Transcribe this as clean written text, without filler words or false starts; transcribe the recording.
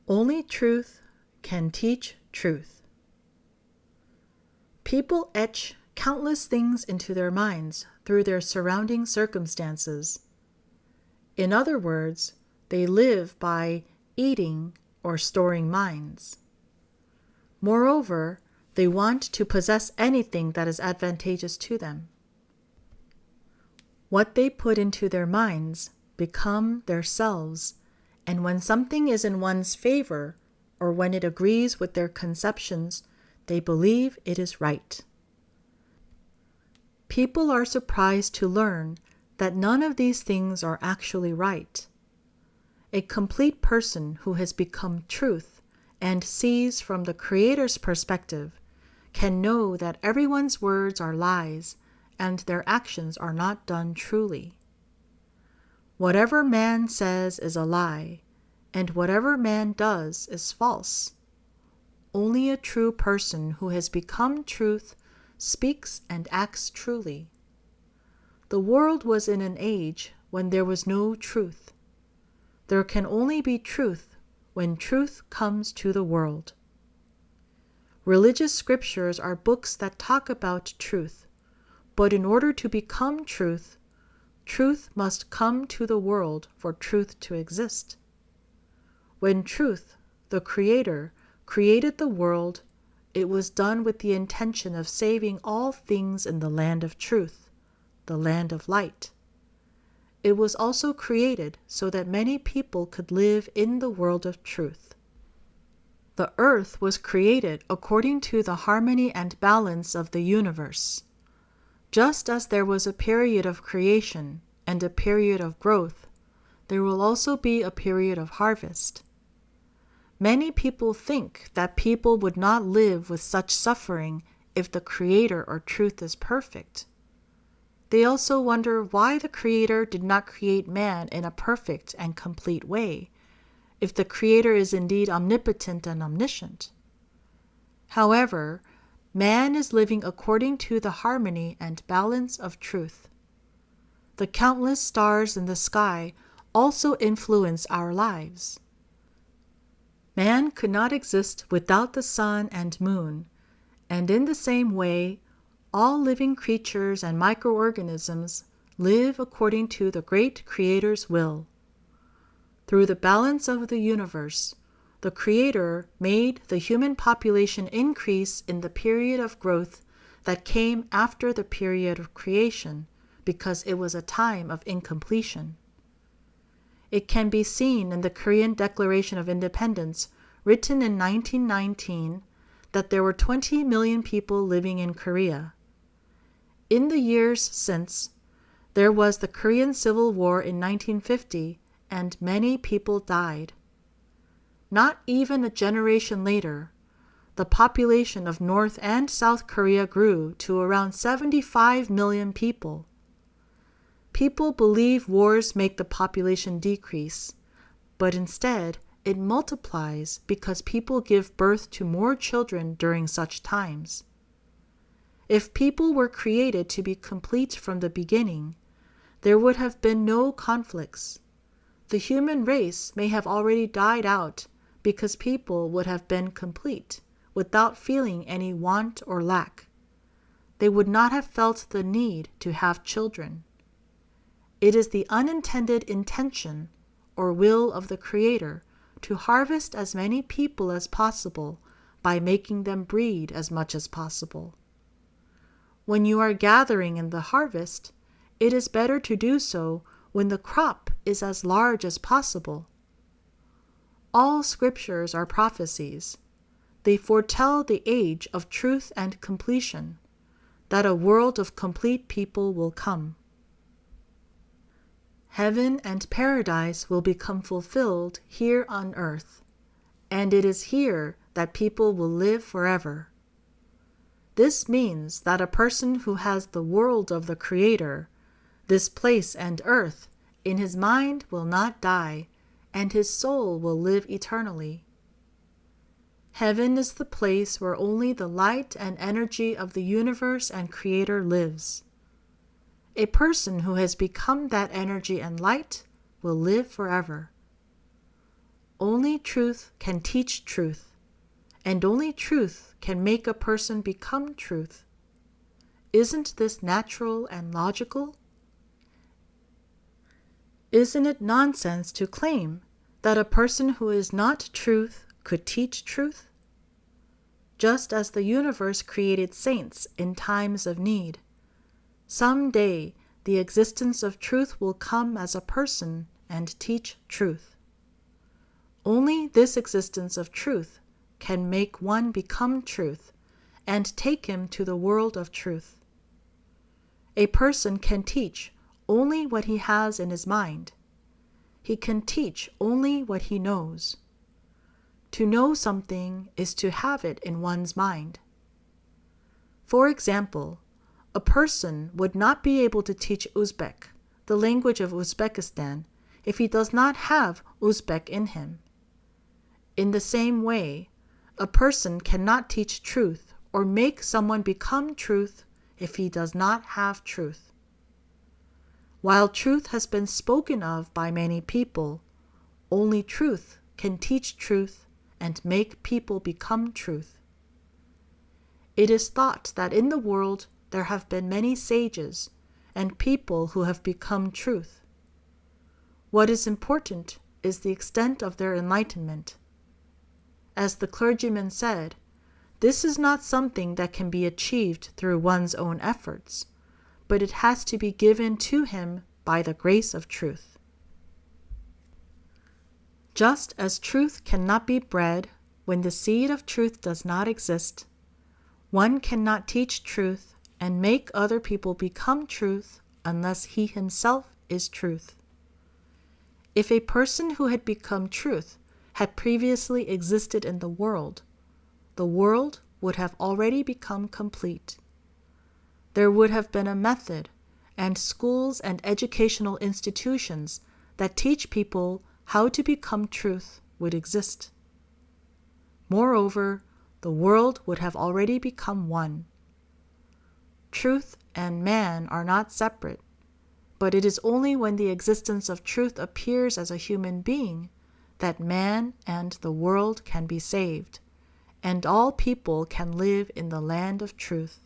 Only truth can teach truth. People etch countless things into their minds through their surrounding circumstances. In other words, they live by eating or storing minds. Moreover, they want to possess anything that is advantageous to them. What they put into their minds become their selves, and when something is in one's favor, or when it agrees with their conceptions, they believe it is right. People are surprised to learn that none of these things are actually right. A complete person who has become truth and sees from the Creator's perspective can know that everyone's words are lies and their actions are not done truly. Whatever man says is a lie, and whatever man does is false. Only a true person who has become truth speaks and acts truly. The world was in an age when there was no truth. There can only be truth when truth comes to the world. Religious scriptures are books that talk about truth, but in order to become truth, truth must come to the world for truth to exist. When truth, the Creator, created the world, it was done with the intention of saving all things in the land of truth, the land of light. It was also created so that many people could live in the world of truth. The earth was created according to the harmony and balance of the universe. Just as there was a period of creation and a period of growth, there will also be a period of harvest. Many people think that people would not live with such suffering if the Creator or truth is perfect. They also wonder why the Creator did not create man in a perfect and complete way, if the Creator is indeed omnipotent and omniscient. However, man is living according to the harmony and balance of truth. The countless stars in the sky also influence our lives. Man could not exist without the sun and moon, and in the same way, all living creatures and microorganisms live according to the great Creator's will. Through the balance of the universe, the Creator made the human population increase in the period of growth that came after the period of creation, because it was a time of incompletion. It can be seen in the Korean Declaration of Independence, written in 1919, that there were 20 million people living in Korea. In the years since, there was the Korean Civil War in 1950, and many people died. Not even a generation later, the population of North and South Korea grew to around 75 million people. People believe wars make the population decrease, but instead it multiplies because people give birth to more children during such times. If people were created to be complete from the beginning, there would have been no conflicts. The human race may have already died out because people would have been complete without feeling any want or lack. They would not have felt the need to have children. It is the unintended intention or will of the Creator to harvest as many people as possible by making them breed as much as possible. When you are gathering in the harvest, it is better to do so when the crop is as large as possible. All scriptures are prophecies. They foretell the age of truth and completion, that a world of complete people will come. Heaven and paradise will become fulfilled here on earth, and it is here that people will live forever. This means that a person who has the world of the Creator, this place and earth, in his mind will not die, and his soul will live eternally. Heaven is the place where only the light and energy of the universe and Creator lives. A person who has become that energy and light will live forever. only truth can teach truth, and only truth can make a person become truth. Isn't this natural and logical? Isn't it nonsense to claim that a person who is not truth could teach truth? Just as the universe created saints in times of need, someday the existence of truth will come as a person and teach truth. Only this existence of truth can make one become truth and take him to the world of truth. A person can teach only what he has in his mind. He can teach only what he knows. To know something is to have it in one's mind. For example, a person would not be able to teach Uzbek, the language of Uzbekistan, if he does not have Uzbek in him. In the same way, a person cannot teach truth or make someone become truth if he does not have truth. While truth has been spoken of by many people, only truth can teach truth and make people become truth. It is thought that in the world there have been many sages and people who have become truth. What is important is the extent of their enlightenment. As the clergyman said, this is not something that can be achieved through one's own efforts, but it has to be given to him by the grace of truth. Just as truth cannot be bred when the seed of truth does not exist, one cannot teach truth and make other people become truth unless he himself is truth. If a person who had become truth had previously existed in the world would have already become complete. There would have been a method and schools and educational institutions that teach people how to become truth would exist. Moreover, the world would have already become one. Truth and man are not separate, but it is only when the existence of truth appears as a human being that man and the world can be saved, and all people can live in the land of truth.